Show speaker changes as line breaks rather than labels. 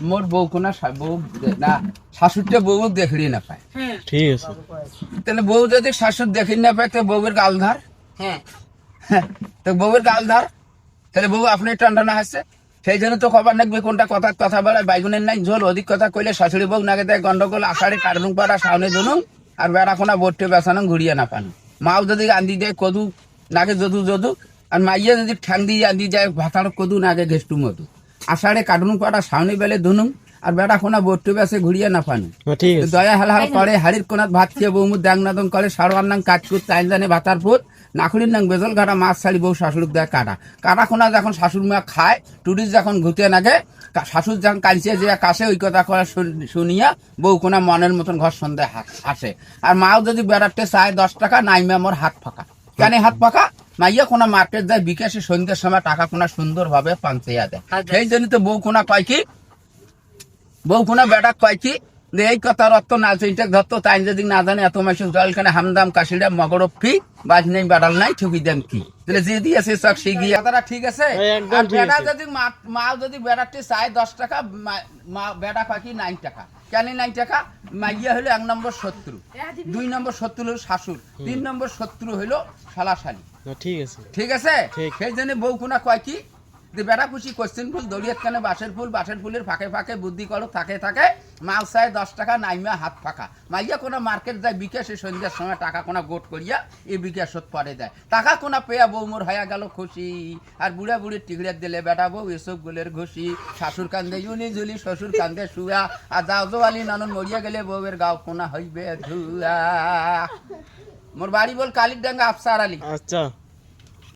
মোর বউ কোনা বউ না শাশুড়টা বউ দেখলি না পায়।
ঠিক আছে,
তাহলে বউ যদি শাশুড় দেখি না পায় তো বউয়ের গাল ধার।
হ্যাঁ
তো বউয়ের গাল ধার, তাহলে বউ আপনি টান্ডা না হাসছে। সেই জন্য তো খবর রাখবে কোনটা কথা বেড়ায় বাইগুনের নাই ঝোল। অধিক কথা কইলে শাশুড়ি বউ নাগে দেয় গন্ডগোল। আষাঢ়ে কাটনুং পাড়া সামনে ধনুন আর বেড়া কোনা বোটে বেসানো ঘুরিয়ে না পান। মাও যদি আন্দি দেয় কদু নাগে যদু আর মাইয়া যদি ঠ্যাং দিয়ে আন্দি যায় ভাতার কদু নাগে ঘেষ্টু মধু। আষাঢ়ে কাটনুং পাড়া সামনে বেলে ধনুন আর বেড়া কোনা বোটে বেসে ঘুরিয়ে না পান।
ঠিক আছে।
দয়া হালহাল করে হাড়ির কোনাত ভাত খেয়ে বউ মুখ দ্যাংনাদন করে সারোয়ার নাং কাটকুট তাইন জানে ভাতার ফুট নাকুড়ির নাং বেজল ঘাটা মাছ ছাড়ি বউ শাশুড়িক দেয় কাটা কোনা যখন শাশুড় মা খায় টুরিস্ট যখন ঘুরতে নাগে শাশুড় যখন কালচে যে কাছে ওই কথা করা শুনিয়া বউ কোনা মনের মতন ঘর সন্ধ্যায় হাসে। আর মাও যদি বেড়াতে চায় 10 টাকা নাইমে আমার হাত ফাঁকা। কেন হাত ফাঁকা? মাইয়া কোনা মার্কেট যায় বিকাশে সন্ধ্যের সময় টাকা কোনা সুন্দর ভাবে পাঞ্চাইয়া দেয়। সেই জন্য তো বউ কোনা কয় কি, বউ কোনা বেটা কয় কি যে এই কথার অর্থ না চিন্তা ধরতো তাই যদি না জানে এত মাসে জলখানে হামদাম কাশিডা মগর ফি বাজ নেই বেড়াল নাই ঠুকি দেন কি তাহলে যে দিয়েছে সব শিখিয়ে কথাটা ঠিক আছে। আর বেড়া যদি মাও যদি বেড়াতে চায় 10 টাকা মা বেড়া পাখি 9 টাকা। কেন 9 টাকা? মাইয়া হলো 1 নম্বর শত্রু, 2 নম্বর শত্রু হলো শাশুড়, 3 নম্বর শত্রু হলো শালাশালি।
ঠিক আছে,
ঠিক আছে। সেই জন্য বউ কোনা কয় কি যে বেড়া খুশি কোশ্চেন ফুল দড়িয়াত কানে বাঁশের ফুলের ফাঁকে ফাঁকে বুদ্ধি করো থাকে মাল চায় 10 টাকা নাইমা হাত ফাঁকা। মাইয়া কোনা মার্কেট যায় বিকাশে সন্ধ্যার সময় টাকা কোনা গোট করিয়া এই বিকাশত পরে দেয়। টাকা কোনা পেয়া বউ মোর হয়ে গেল খুশি। আর বুড়া বুড়ির টিকড়ে দিলে বেটা বউ এসব গুলের ঘুষি। শাশুর কান্দে ইউলি জুলি শ্বশুর কান্দে শুয়া আর যাও জোয়ালি ননন মরিয়া গেলে বউয়ের গাও কোনা হইবে ধুয়া। মোর বাড়ি বল কালির ডাঙ্গা আফসার আলী।
আচ্ছা।